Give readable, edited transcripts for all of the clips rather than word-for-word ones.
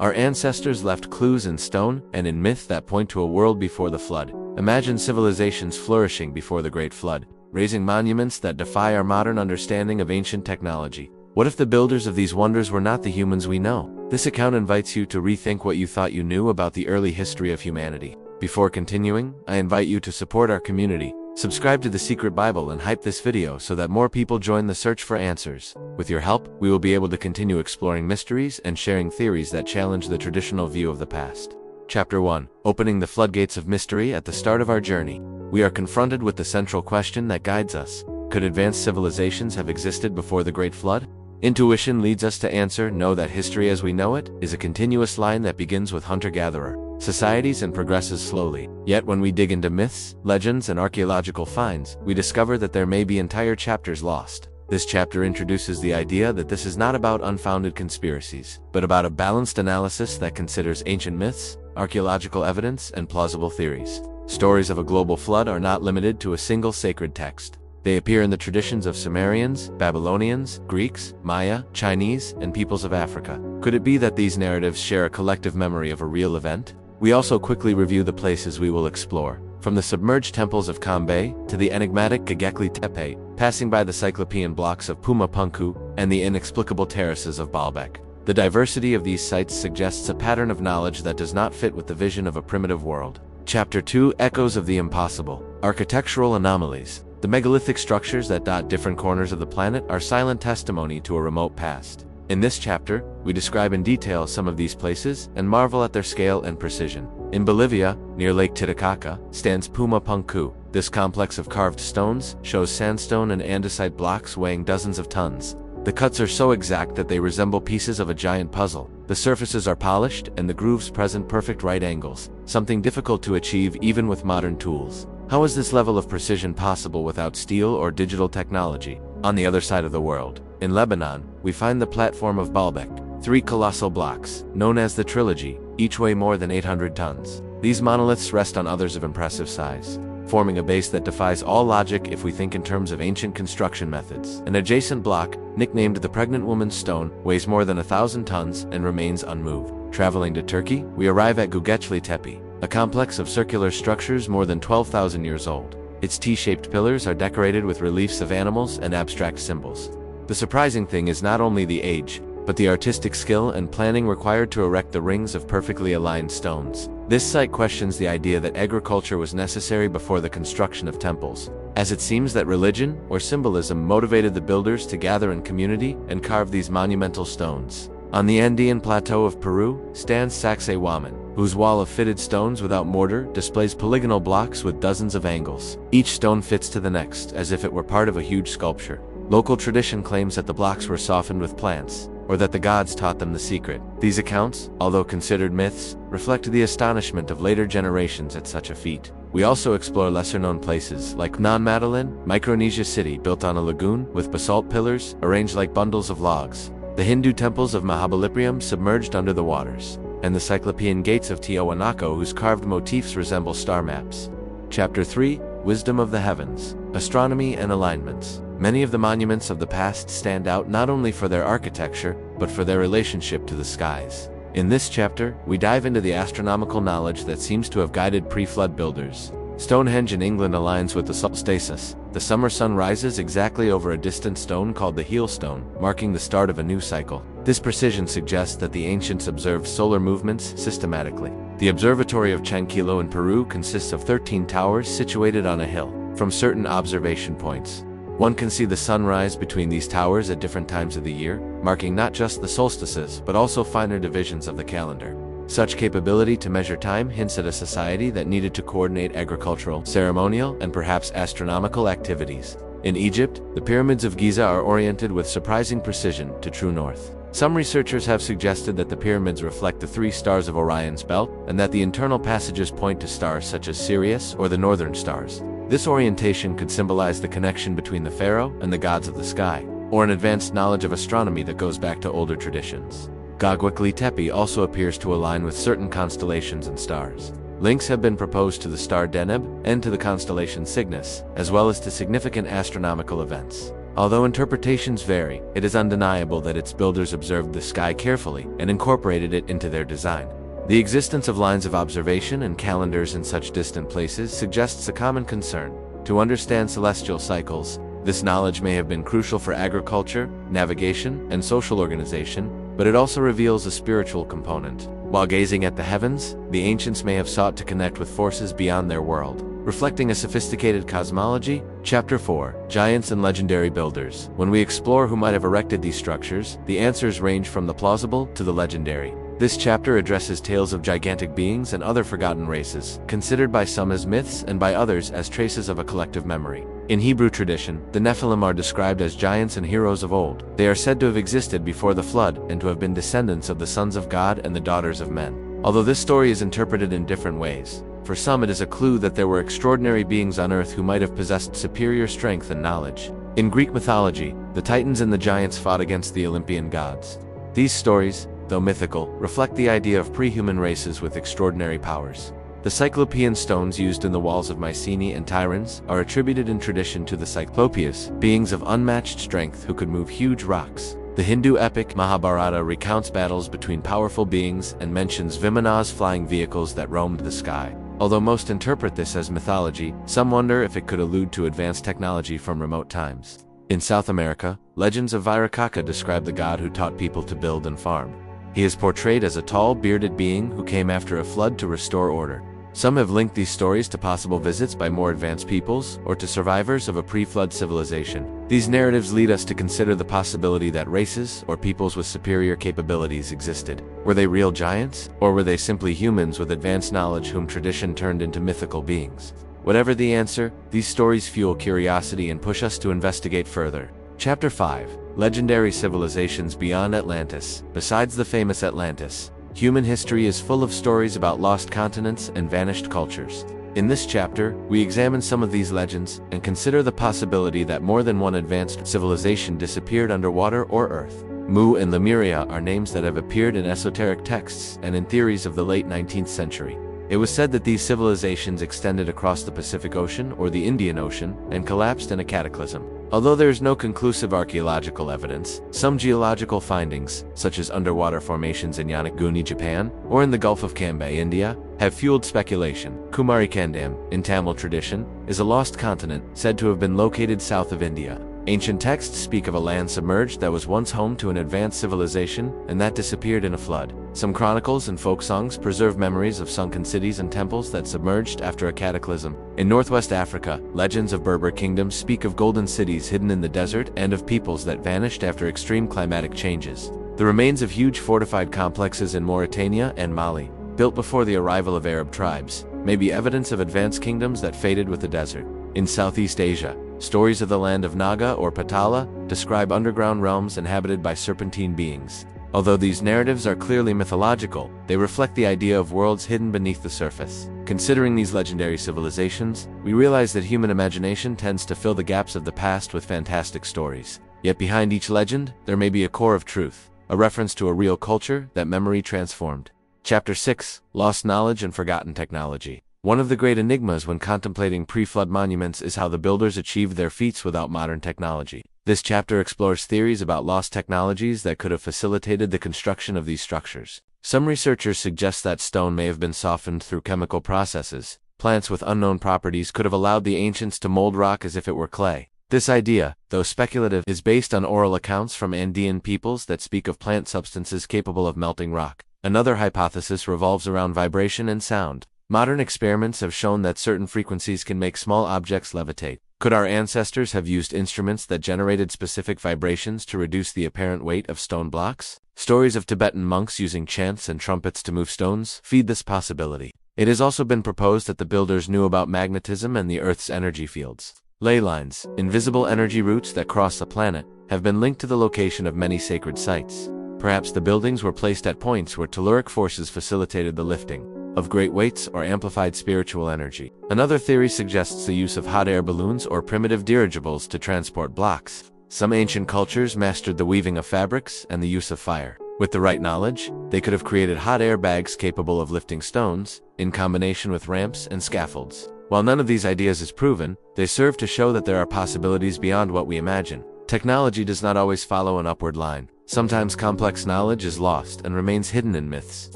Our ancestors left clues in stone and in myth that point to a world before the flood. Imagine civilizations flourishing before the Great Flood, raising monuments that defy our modern understanding of ancient technology. What if the builders of these wonders were not the humans we know? This account invites you to rethink what you thought you knew about the early history of humanity. Before continuing, I invite you to support our community. Subscribe to The Secret Bible and hype this video so that more people join the search for answers. With your help, we will be able to continue exploring mysteries and sharing theories that challenge the traditional view of the past. Chapter 1. Opening the floodgates of mystery. At the start of our journey, we are confronted with the central question that guides us. Could advanced civilizations have existed before the Great Flood? Intuition leads us to answer no, that history as we know it is a continuous line that begins with hunter-gatherer societies and progresses slowly. Yet when we dig into myths, legends, and archaeological finds, we discover that there may be entire chapters lost. This chapter introduces the idea that this is not about unfounded conspiracies, but about a balanced analysis that considers ancient myths, archaeological evidence, and plausible theories. Stories of a global flood are not limited to a single sacred text. They appear in the traditions of Sumerians, Babylonians, Greeks, Maya, Chinese, and peoples of Africa. Could it be that these narratives share a collective memory of a real event? We also quickly review the places we will explore, from the submerged temples of Kambay to the enigmatic Göbekli Tepe, passing by the Cyclopean blocks of Puma Punku and the inexplicable terraces of Baalbek. The diversity of these sites suggests a pattern of knowledge that does not fit with the vision of a primitive world. Chapter 2. Echoes of the Impossible. Architectural anomalies. The megalithic structures that dot different corners of the planet are silent testimony to a remote past. In this chapter, we describe in detail some of these places and marvel at their scale and precision. In Bolivia, near Lake Titicaca, stands Puma Punku. This complex of carved stones shows sandstone and andesite blocks weighing dozens of tons. The cuts are so exact that they resemble pieces of a giant puzzle. The surfaces are polished and the grooves present perfect right angles, something difficult to achieve even with modern tools. How is this level of precision possible without steel or digital technology? On the other side of the world, in Lebanon, we find the platform of Baalbek, 3 colossal blocks, known as the Trilogy, each weigh more than 800 tons. These monoliths rest on others of impressive size, forming a base that defies all logic if we think in terms of ancient construction methods. An adjacent block, nicknamed the Pregnant Woman's Stone, weighs more than 1,000 tons and remains unmoved. Traveling to Turkey, we arrive at Göbekli Tepe, a complex of circular structures more than 12,000 years old. Its T-shaped pillars are decorated with reliefs of animals and abstract symbols. The surprising thing is not only the age, but the artistic skill and planning required to erect the rings of perfectly aligned stones. This site questions the idea that agriculture was necessary before the construction of temples, as it seems that religion or symbolism motivated the builders to gather in community and carve these monumental stones. On the Andean plateau of Peru stands Sacsayhuaman, whose wall of fitted stones without mortar displays polygonal blocks with dozens of angles. Each stone fits to the next, as if it were part of a huge sculpture. Local tradition claims that the blocks were softened with plants, or that the gods taught them the secret. These accounts, although considered myths, reflect the astonishment of later generations at such a feat. We also explore lesser-known places like Phnom Madeleine, Micronesia City, built on a lagoon with basalt pillars arranged like bundles of logs, the Hindu temples of Mahabalipuram submerged under the waters, and the Cyclopean gates of Tiahuanaco whose carved motifs resemble star maps. Chapter 3. Wisdom of the Heavens. Astronomy and Alignments. Many of the monuments of the past stand out not only for their architecture, but for their relationship to the skies. In this chapter, we dive into the astronomical knowledge that seems to have guided pre-flood builders. Stonehenge in England aligns with the solstice. The summer sun rises exactly over a distant stone called the heel stone, marking the start of a new cycle. This precision suggests that the ancients observed solar movements systematically. The observatory of Chanquillo in Peru consists of 13 towers situated on a hill. From certain observation points, one can see the sunrise between these towers at different times of the year, marking not just the solstices but also finer divisions of the calendar. Such capability to measure time hints at a society that needed to coordinate agricultural, ceremonial, and perhaps astronomical activities. In Egypt, the pyramids of Giza are oriented with surprising precision to true north. Some researchers have suggested that the pyramids reflect the 3 stars of Orion's belt, and that the internal passages point to stars such as Sirius or the northern stars. This orientation could symbolize the connection between the pharaoh and the gods of the sky, or an advanced knowledge of astronomy that goes back to older traditions. Göbekli Tepe also appears to align with certain constellations and stars. Links have been proposed to the star Deneb and to the constellation Cygnus, as well as to significant astronomical events. Although interpretations vary, it is undeniable that its builders observed the sky carefully and incorporated it into their design. The existence of lines of observation and calendars in such distant places suggests a common concern to understand celestial cycles. This knowledge may have been crucial for agriculture, navigation, and social organization, but it also reveals a spiritual component. While gazing at the heavens, the ancients may have sought to connect with forces beyond their world, reflecting a sophisticated cosmology. Chapter 4. Giants and Legendary Builders. When we explore who might have erected these structures, the answers range from the plausible to the legendary. This chapter addresses tales of gigantic beings and other forgotten races, considered by some as myths and by others as traces of a collective memory. In Hebrew tradition, the Nephilim are described as giants and heroes of old. They are said to have existed before the flood and to have been descendants of the sons of God and the daughters of men. Although this story is interpreted in different ways, for some it is a clue that there were extraordinary beings on earth who might have possessed superior strength and knowledge. In Greek mythology, the Titans and the giants fought against the Olympian gods. These stories, though mythical, reflect the idea of pre-human races with extraordinary powers. The Cyclopean stones used in the walls of Mycenae and Tiryns are attributed in tradition to the Cyclopeus, beings of unmatched strength who could move huge rocks. The Hindu epic Mahabharata recounts battles between powerful beings and mentions Vimana's flying vehicles that roamed the sky. Although most interpret this as mythology, some wonder if it could allude to advanced technology from remote times. In South America, legends of Viracocha describe the god who taught people to build and farm. He is portrayed as a tall, bearded being who came after a flood to restore order. Some have linked these stories to possible visits by more advanced peoples or to survivors of a pre-flood civilization. These narratives lead us to consider the possibility that races or peoples with superior capabilities existed. Were they real giants, or were they simply humans with advanced knowledge whom tradition turned into mythical beings? Whatever the answer, these stories fuel curiosity and push us to investigate further. Chapter 5. Legendary Civilizations Beyond Atlantis. Besides the famous Atlantis, human history is full of stories about lost continents and vanished cultures. In this chapter, we examine some of these legends and consider the possibility that more than one advanced civilization disappeared underwater or Earth. Mu and Lemuria are names that have appeared in esoteric texts and in theories of the late 19th century. It was said that these civilizations extended across the Pacific Ocean or the Indian Ocean and collapsed in a cataclysm. Although there is no conclusive archaeological evidence, some geological findings, such as underwater formations in Yonaguni, Japan, or in the Gulf of Cambay, India, have fueled speculation. Kumarikandam, in Tamil tradition, is a lost continent said to have been located south of India. Ancient texts speak of a land submerged that was once home to an advanced civilization and that disappeared in a flood. Some chronicles and folk songs preserve memories of sunken cities and temples that submerged after a cataclysm. In northwest Africa, legends of Berber kingdoms speak of golden cities hidden in the desert and of peoples that vanished after extreme climatic changes. The remains of huge fortified complexes in Mauritania and Mali, built before the arrival of Arab tribes, may be evidence of advanced kingdoms that faded with the desert. In Southeast Asia, stories of the land of Naga or Patala describe underground realms inhabited by serpentine beings. Although these narratives are clearly mythological, they reflect the idea of worlds hidden beneath the surface. Considering these legendary civilizations, we realize that human imagination tends to fill the gaps of the past with fantastic stories. Yet behind each legend, there may be a core of truth, a reference to a real culture that memory transformed. Chapter 6. Lost Knowledge and Forgotten Technology. One of the great enigmas when contemplating pre-flood monuments is how the builders achieved their feats without modern technology. This chapter explores theories about lost technologies that could have facilitated the construction of these structures. Some researchers suggest that stone may have been softened through chemical processes. Plants with unknown properties could have allowed the ancients to mold rock as if it were clay. This idea, though speculative, is based on oral accounts from Andean peoples that speak of plant substances capable of melting rock. Another hypothesis revolves around vibration and sound. Modern experiments have shown that certain frequencies can make small objects levitate. Could our ancestors have used instruments that generated specific vibrations to reduce the apparent weight of stone blocks? Stories of Tibetan monks using chants and trumpets to move stones feed this possibility. It has also been proposed that the builders knew about magnetism and the Earth's energy fields. Ley lines, invisible energy routes that cross the planet, have been linked to the location of many sacred sites. Perhaps the buildings were placed at points where telluric forces facilitated the lifting of great weights or amplified spiritual energy. Another theory suggests the use of hot air balloons or primitive dirigibles to transport blocks. Some ancient cultures mastered the weaving of fabrics and the use of fire. With the right knowledge, they could have created hot air bags capable of lifting stones, in combination with ramps and scaffolds. While none of these ideas is proven, they serve to show that there are possibilities beyond what we imagine. Technology does not always follow an upward line. Sometimes complex knowledge is lost and remains hidden in myths.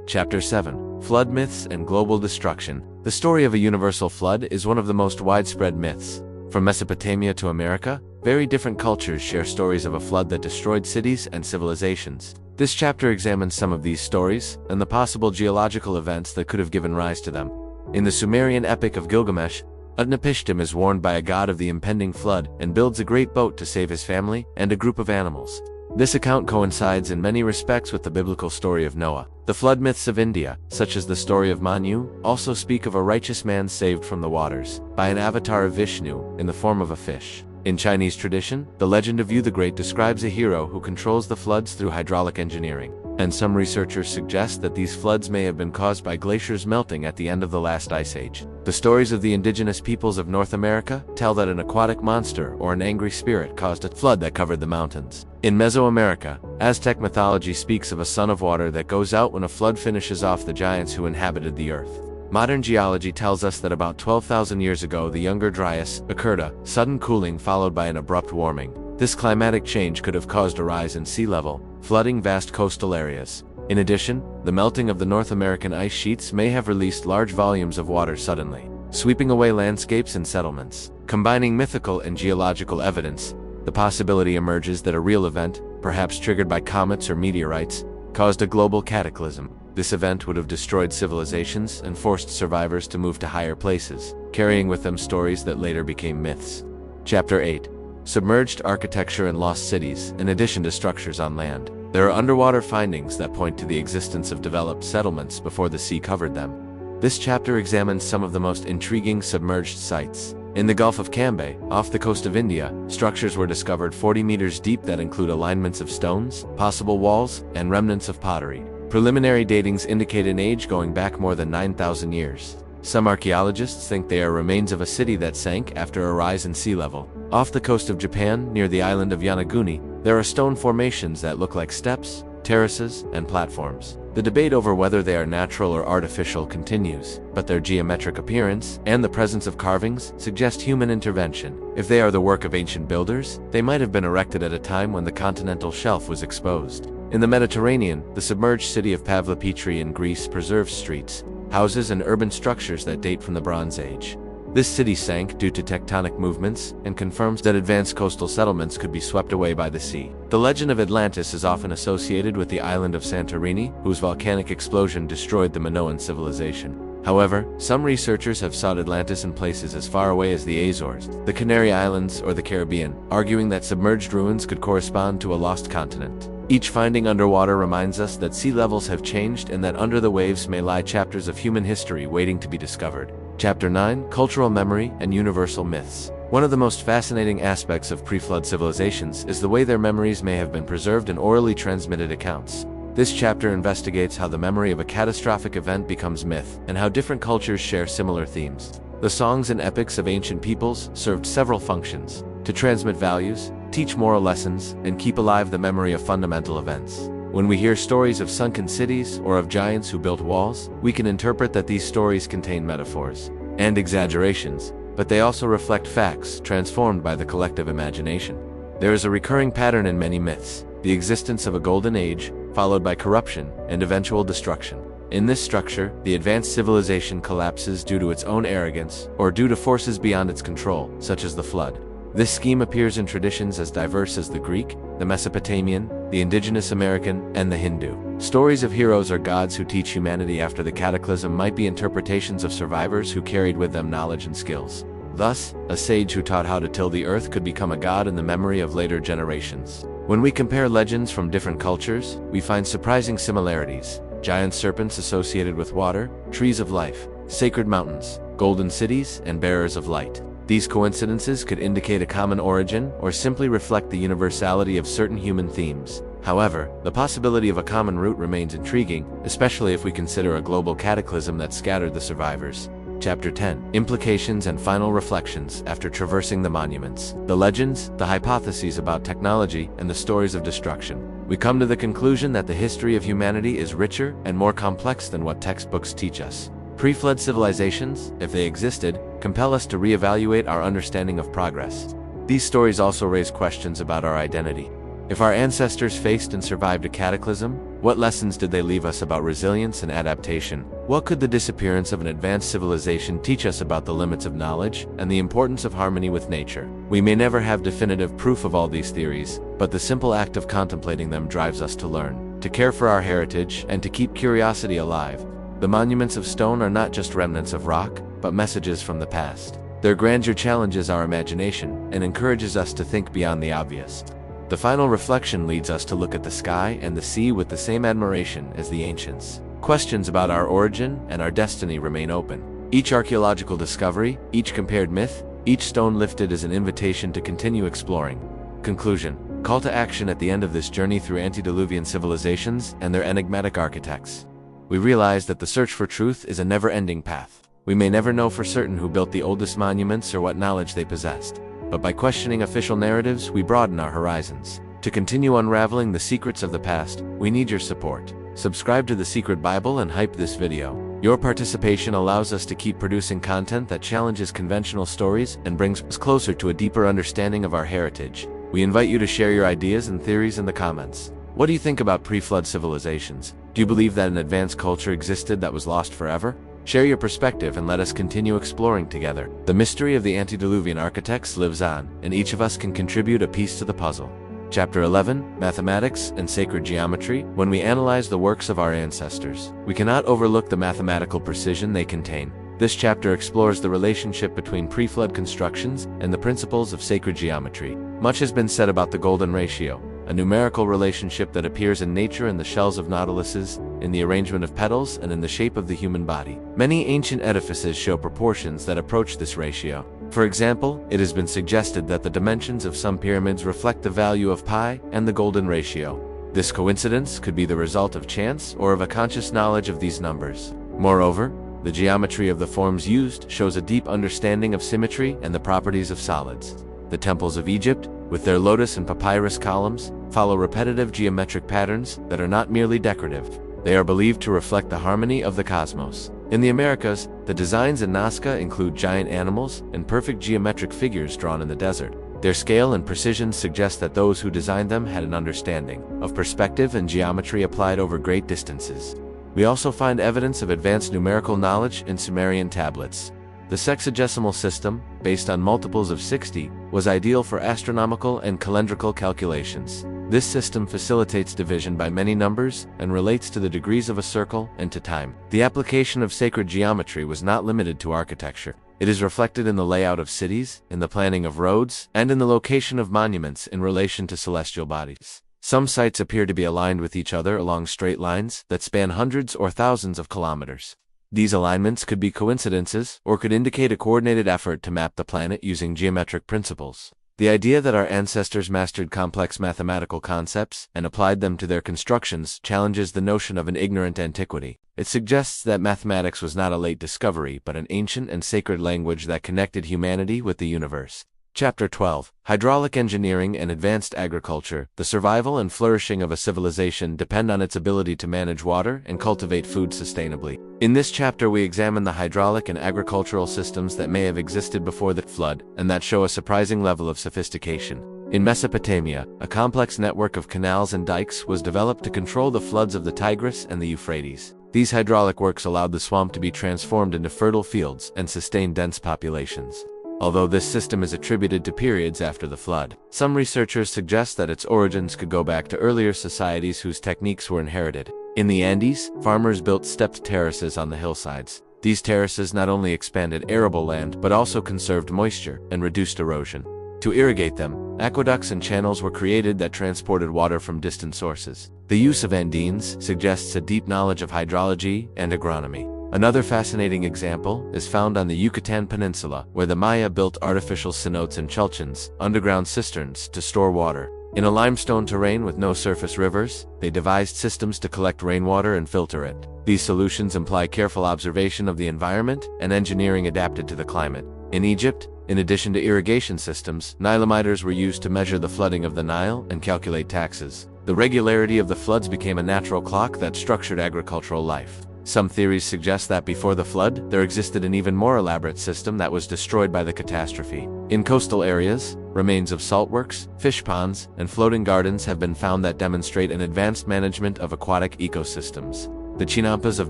Chapter 7. Flood Myths and Global Destruction. The story of a universal flood is one of the most widespread myths. From Mesopotamia to America, very different cultures share stories of a flood that destroyed cities and civilizations. This chapter examines some of these stories and the possible geological events that could have given rise to them. In the Sumerian epic of Gilgamesh, Utnapishtim is warned by a god of the impending flood and builds a great boat to save his family and a group of animals. This account coincides in many respects with the biblical story of Noah. The flood myths of India, such as the story of Manu, also speak of a righteous man saved from the waters by an avatar of Vishnu in the form of a fish. In Chinese tradition, the legend of Yu the Great describes a hero who controls the floods through hydraulic engineering, and some researchers suggest that these floods may have been caused by glaciers melting at the end of the last ice age. The stories of the indigenous peoples of North America tell that an aquatic monster or an angry spirit caused a flood that covered the mountains. In Mesoamerica, Aztec mythology speaks of a sun of water that goes out when a flood finishes off the giants who inhabited the earth. Modern geology tells us that about 12,000 years ago the Younger Dryas occurred, a sudden cooling followed by an abrupt warming. This climatic change could have caused a rise in sea level, flooding vast coastal areas. In addition, the melting of the North American ice sheets may have released large volumes of water suddenly, sweeping away landscapes and settlements. Combining mythical and geological evidence, the possibility emerges that a real event, perhaps triggered by comets or meteorites, caused a global cataclysm. This event would have destroyed civilizations and forced survivors to move to higher places, carrying with them stories that later became myths. Chapter 8. Submerged architecture and lost cities, in addition to structures on land. There are underwater findings that point to the existence of developed settlements before the sea covered them. This chapter examines some of the most intriguing submerged sites. In the Gulf of Cambay, off the coast of India, structures were discovered 40 meters deep that include alignments of stones, possible walls, and remnants of pottery. Preliminary datings indicate an age going back more than 9,000 years. Some archaeologists think they are remains of a city that sank after a rise in sea level. Off the coast of Japan, near the island of Yonaguni, there are stone formations that look like steps, terraces, and platforms. The debate over whether they are natural or artificial continues, but their geometric appearance and the presence of carvings suggest human intervention. If they are the work of ancient builders, they might have been erected at a time when the continental shelf was exposed. In the Mediterranean, the submerged city of Pavlopetri in Greece preserves streets, houses, and urban structures that date from the Bronze Age. This city sank due to tectonic movements and confirms that advanced coastal settlements could be swept away by the sea. The legend of Atlantis is often associated with the island of Santorini, whose volcanic explosion destroyed the Minoan civilization. However, some researchers have sought Atlantis in places as far away as the Azores, the Canary Islands, or the Caribbean, arguing that submerged ruins could correspond to a lost continent. Each finding underwater reminds us that sea levels have changed and that under the waves may lie chapters of human history waiting to be discovered. Chapter 9. Cultural Memory and Universal Myths. One of the most fascinating aspects of pre-flood civilizations is the way their memories may have been preserved in orally transmitted accounts. This chapter investigates how the memory of a catastrophic event becomes myth, and how different cultures share similar themes. The songs and epics of ancient peoples served several functions: to transmit values, teach moral lessons, and keep alive the memory of fundamental events. When we hear stories of sunken cities or of giants who built walls, we can interpret that these stories contain metaphors and exaggerations, but they also reflect facts transformed by the collective imagination. There is a recurring pattern in many myths: the existence of a golden age, followed by corruption and eventual destruction. In this structure, the advanced civilization collapses due to its own arrogance or due to forces beyond its control, such as the flood. This scheme appears in traditions as diverse as the Greek, the Mesopotamian, the indigenous American, and the Hindu. Stories of heroes or gods who teach humanity after the cataclysm might be interpretations of survivors who carried with them knowledge and skills. Thus, a sage who taught how to till the earth could become a god in the memory of later generations. When we compare legends from different cultures, we find surprising similarities: giant serpents associated with water, trees of life, sacred mountains, golden cities, and bearers of light. These coincidences could indicate a common origin or simply reflect the universality of certain human themes. However, the possibility of a common root remains intriguing, especially if we consider a global cataclysm that scattered the survivors. Chapter 10. Implications and Final Reflections after traversing the monuments. The legends, the hypotheses about technology, and the stories of destruction. We come to the conclusion that the history of humanity is richer and more complex than what textbooks teach us. Pre-flood civilizations, if they existed, compel us to reevaluate our understanding of progress. These stories also raise questions about our identity. If our ancestors faced and survived a cataclysm, what lessons did they leave us about resilience and adaptation? What could the disappearance of an advanced civilization teach us about the limits of knowledge and the importance of harmony with nature? We may never have definitive proof of all these theories, but the simple act of contemplating them drives us to learn, to care for our heritage, and to keep curiosity alive. The monuments of stone are not just remnants of rock, but messages from the past. Their grandeur challenges our imagination and encourages us to think beyond the obvious. The final reflection leads us to look at the sky and the sea with the same admiration as the ancients. Questions about our origin and our destiny remain open. Each archaeological discovery, each compared myth, each stone lifted is an invitation to continue exploring. Conclusion. Call to action at the end of this journey through antediluvian civilizations and their enigmatic architects. We realize that the search for truth is a never-ending path. We may never know for certain who built the oldest monuments or what knowledge they possessed. But by questioning official narratives, we broaden our horizons. To continue unraveling the secrets of the past, we need your support. Subscribe to The Secret Bible and hype this video. Your participation allows us to keep producing content that challenges conventional stories and brings us closer to a deeper understanding of our heritage. We invite you to share your ideas and theories in the comments. What do you think about pre-flood civilizations? Do you believe that an advanced culture existed that was lost forever? Share your perspective and let us continue exploring together. The mystery of the antediluvian architects lives on, and each of us can contribute a piece to the puzzle. Chapter 11, Mathematics and Sacred Geometry. When we analyze the works of our ancestors, we cannot overlook the mathematical precision they contain. This chapter explores the relationship between pre-flood constructions and the principles of sacred geometry. Much has been said about the golden ratio, a numerical relationship that appears in nature in the shells of nautiluses, in the arrangement of petals, and in the shape of the human body. Many ancient edifices show proportions that approach this ratio. For example, it has been suggested that the dimensions of some pyramids reflect the value of pi and the golden ratio. This coincidence could be the result of chance or of a conscious knowledge of these numbers. Moreover, the geometry of the forms used shows a deep understanding of symmetry and the properties of solids. The temples of Egypt, with their lotus and papyrus columns, follow repetitive geometric patterns that are not merely decorative. They are believed to reflect the harmony of the cosmos. In the Americas, the designs in Nazca include giant animals and perfect geometric figures drawn in the desert. Their scale and precision suggest that those who designed them had an understanding of perspective and geometry applied over great distances. We also find evidence of advanced numerical knowledge in Sumerian tablets. The sexagesimal system, based on multiples of 60, was ideal for astronomical and calendrical calculations. This system facilitates division by many numbers and relates to the degrees of a circle and to time. The application of sacred geometry was not limited to architecture. It is reflected in the layout of cities, in the planning of roads, and in the location of monuments in relation to celestial bodies. Some sites appear to be aligned with each other along straight lines that span hundreds or thousands of kilometers. These alignments could be coincidences or could indicate a coordinated effort to map the planet using geometric principles. The idea that our ancestors mastered complex mathematical concepts and applied them to their constructions challenges the notion of an ignorant antiquity. It suggests that mathematics was not a late discovery but an ancient and sacred language that connected humanity with the universe. Chapter 12, Hydraulic Engineering and Advanced Agriculture. The survival and flourishing of a civilization depend on its ability to manage water and cultivate food sustainably. In this chapter we examine the hydraulic and agricultural systems that may have existed before the flood, and that show a surprising level of sophistication. In Mesopotamia, a complex network of canals and dikes was developed to control the floods of the Tigris and the Euphrates. These hydraulic works allowed the swamp to be transformed into fertile fields and sustain dense populations. Although this system is attributed to periods after the flood, some researchers suggest that its origins could go back to earlier societies whose techniques were inherited. In the Andes, farmers built stepped terraces on the hillsides. These terraces not only expanded arable land but also conserved moisture and reduced erosion. To irrigate them, aqueducts and channels were created that transported water from distant sources. The use of Andines suggests a deep knowledge of hydrology and agronomy. Another fascinating example is found on the Yucatan Peninsula, where the Maya built artificial cenotes and chulchins, underground cisterns, to store water. In a limestone terrain with no surface rivers, they devised systems to collect rainwater and filter it. These solutions imply careful observation of the environment and engineering adapted to the climate. In Egypt, in addition to irrigation systems, Nilometers were used to measure the flooding of the Nile and calculate taxes. The regularity of the floods became a natural clock that structured agricultural life. Some theories suggest that before the flood, there existed an even more elaborate system that was destroyed by the catastrophe. In coastal areas, remains of saltworks, fish ponds, and floating gardens have been found that demonstrate an advanced management of aquatic ecosystems. The chinampas of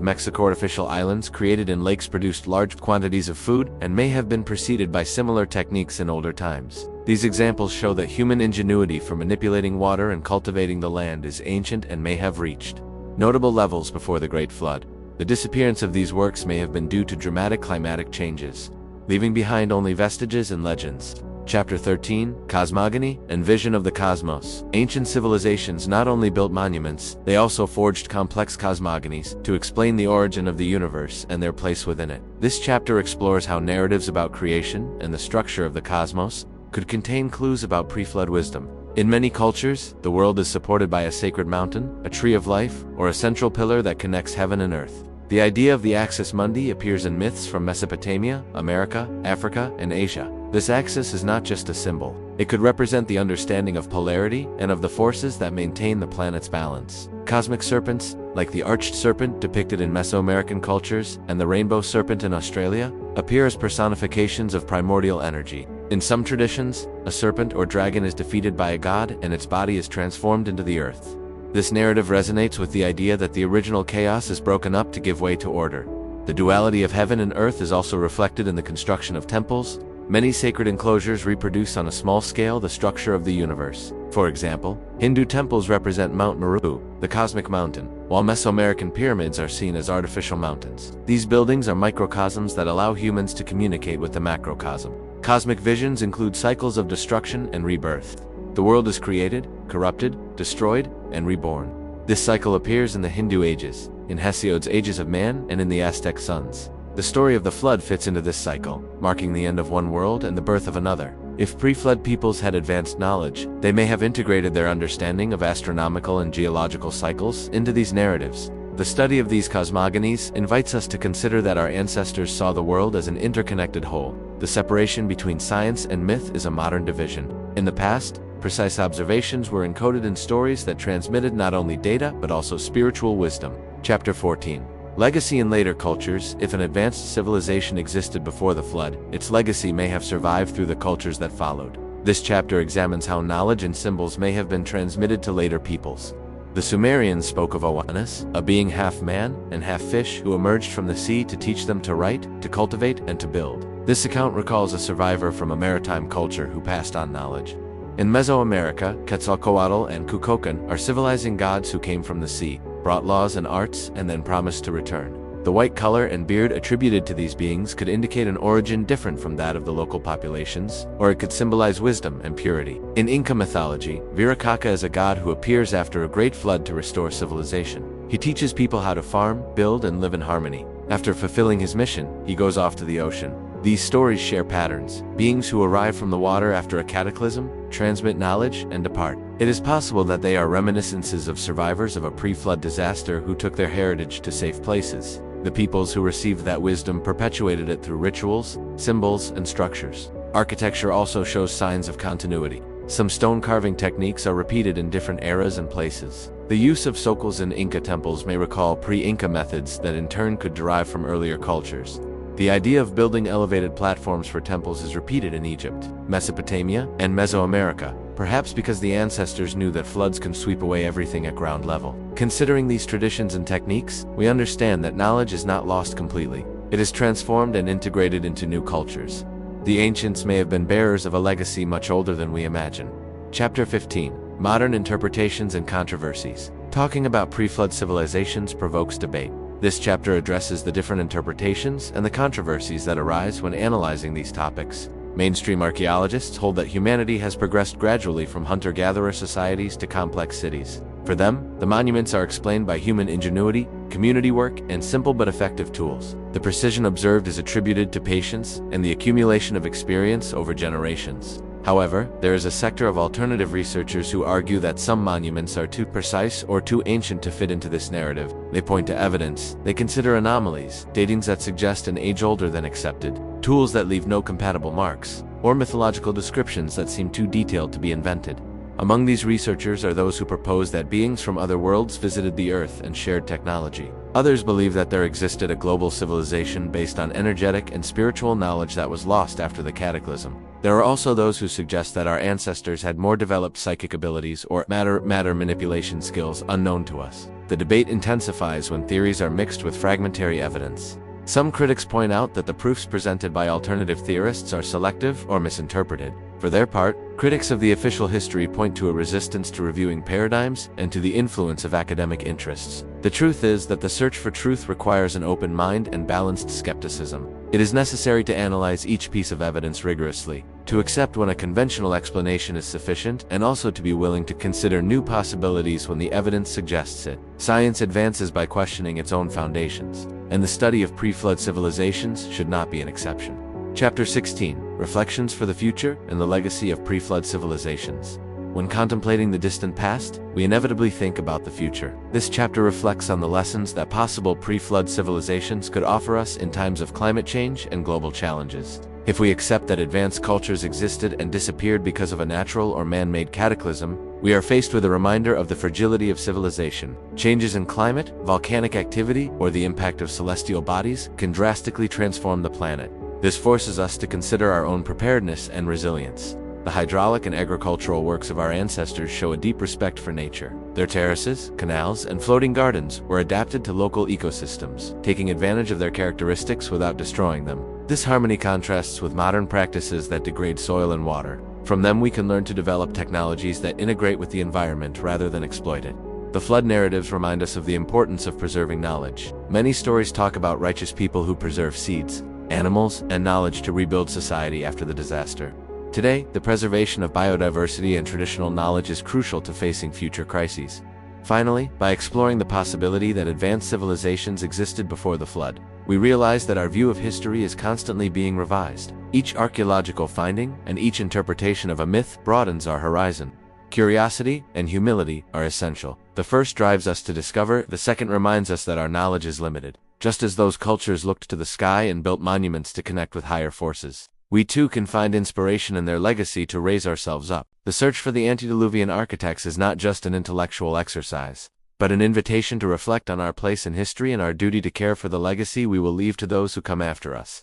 Mexico artificial islands created in lakes produced large quantities of food and may have been preceded by similar techniques in older times. These examples show that human ingenuity for manipulating water and cultivating the land is ancient and may have reached notable levels before the Great Flood. The disappearance of these works may have been due to dramatic climatic changes, leaving behind only vestiges and legends. Chapter 13, Cosmogony and Vision of the Cosmos. Ancient civilizations not only built monuments, they also forged complex cosmogonies to explain the origin of the universe and their place within it. This chapter explores how narratives about creation and the structure of the cosmos could contain clues about pre-flood wisdom. In many cultures, the world is supported by a sacred mountain, a tree of life, or a central pillar that connects heaven and earth. The idea of the axis mundi appears in myths from Mesopotamia, America, Africa, and Asia. This axis is not just a symbol. It could represent the understanding of polarity and of the forces that maintain the planet's balance. Cosmic serpents, like the arched serpent depicted in Mesoamerican cultures and the rainbow serpent in Australia, appear as personifications of primordial energy. In some traditions, a serpent or dragon is defeated by a god and its body is transformed into the earth. This narrative resonates with the idea that the original chaos is broken up to give way to order. The duality of heaven and earth is also reflected in the construction of temples. Many sacred enclosures reproduce on a small scale the structure of the universe. For example, Hindu temples represent Mount Meru, the cosmic mountain, while Mesoamerican pyramids are seen as artificial mountains. These buildings are microcosms that allow humans to communicate with the macrocosm. Cosmic visions include cycles of destruction and rebirth. The world is created, corrupted, destroyed, and reborn. This cycle appears in the Hindu ages, in Hesiod's Ages of Man, and in the Aztec suns. The story of the flood fits into this cycle, marking the end of one world and the birth of another. If pre-flood peoples had advanced knowledge, they may have integrated their understanding of astronomical and geological cycles into these narratives. The study of these cosmogonies invites us to consider that our ancestors saw the world as an interconnected whole. The separation between science and myth is a modern division. In the past, precise observations were encoded in stories that transmitted not only data but also spiritual wisdom. Chapter 14. Legacy in later cultures. If an advanced civilization existed before the flood, its legacy may have survived through the cultures that followed. This chapter examines how knowledge and symbols may have been transmitted to later peoples. The Sumerians spoke of Oannes, a being half man and half fish who emerged from the sea to teach them to write, to cultivate, and to build. This account recalls a survivor from a maritime culture who passed on knowledge. In Mesoamerica, Quetzalcoatl and Kukulkan are civilizing gods who came from the sea, brought laws and arts, and then promised to return. The white color and beard attributed to these beings could indicate an origin different from that of the local populations, or it could symbolize wisdom and purity. In Inca mythology, Viracocha is a god who appears after a great flood to restore civilization. He teaches people how to farm, build, and live in harmony. After fulfilling his mission, he goes off to the ocean. These stories share patterns. Beings who arrive from the water after a cataclysm, transmit knowledge, and depart. It is possible that they are reminiscences of survivors of a pre-flood disaster who took their heritage to safe places. The peoples who received that wisdom perpetuated it through rituals, symbols, and structures. Architecture also shows signs of continuity. Some stone carving techniques are repeated in different eras and places. The use of socles in Inca temples may recall pre-Inca methods that in turn could derive from earlier cultures. The idea of building elevated platforms for temples is repeated in Egypt, Mesopotamia, and Mesoamerica, perhaps because the ancestors knew that floods can sweep away everything at ground level. Considering these traditions and techniques, we understand that knowledge is not lost completely. It is transformed and integrated into new cultures. The ancients may have been bearers of a legacy much older than we imagine. Chapter 15. Modern Interpretations and Controversies. Talking about pre-flood civilizations provokes debate. This chapter addresses the different interpretations and the controversies that arise when analyzing these topics. Mainstream archaeologists hold that humanity has progressed gradually from hunter-gatherer societies to complex cities. For them, the monuments are explained by human ingenuity, community work, and simple but effective tools. The precision observed is attributed to patience and the accumulation of experience over generations. However, there is a sector of alternative researchers who argue that some monuments are too precise or too ancient to fit into this narrative. They point to evidence, they consider anomalies, datings that suggest an age older than accepted, tools that leave no compatible marks, or mythological descriptions that seem too detailed to be invented. Among these researchers are those who propose that beings from other worlds visited the Earth and shared technology. Others believe that there existed a global civilization based on energetic and spiritual knowledge that was lost after the cataclysm. There are also those who suggest that our ancestors had more developed psychic abilities or matter manipulation skills unknown to us. The debate intensifies when theories are mixed with fragmentary evidence. Some critics point out that the proofs presented by alternative theorists are selective or misinterpreted. For their part, critics of the official history point to a resistance to reviewing paradigms and to the influence of academic interests. The truth is that the search for truth requires an open mind and balanced skepticism. It is necessary to analyze each piece of evidence rigorously, to accept when a conventional explanation is sufficient, and also to be willing to consider new possibilities when the evidence suggests it. Science advances by questioning its own foundations, and the study of pre-flood civilizations should not be an exception. Chapter 16: Reflections for the Future and the Legacy of Pre-Flood Civilizations. When contemplating the distant past, we inevitably think about the future. This chapter reflects on the lessons that possible pre-flood civilizations could offer us in times of climate change and global challenges. If we accept that advanced cultures existed and disappeared because of a natural or man-made cataclysm, we are faced with a reminder of the fragility of civilization. Changes in climate, volcanic activity, or the impact of celestial bodies can drastically transform the planet. This forces us to consider our own preparedness and resilience. The hydraulic and agricultural works of our ancestors show a deep respect for nature. Their terraces, canals, and floating gardens were adapted to local ecosystems, taking advantage of their characteristics without destroying them. This harmony contrasts with modern practices that degrade soil and water. From them we can learn to develop technologies that integrate with the environment rather than exploit it. The flood narratives remind us of the importance of preserving knowledge. Many stories talk about righteous people who preserve seeds, animals, and knowledge to rebuild society after the disaster. Today, the preservation of biodiversity and traditional knowledge is crucial to facing future crises. Finally, by exploring the possibility that advanced civilizations existed before the flood, we realize that our view of history is constantly being revised. Each archaeological finding and each interpretation of a myth broadens our horizon. Curiosity and humility are essential. The first drives us to discover, the second reminds us that our knowledge is limited. Just as those cultures looked to the sky and built monuments to connect with higher forces, we too can find inspiration in their legacy to raise ourselves up. The search for the antediluvian architects is not just an intellectual exercise, but an invitation to reflect on our place in history and our duty to care for the legacy we will leave to those who come after us.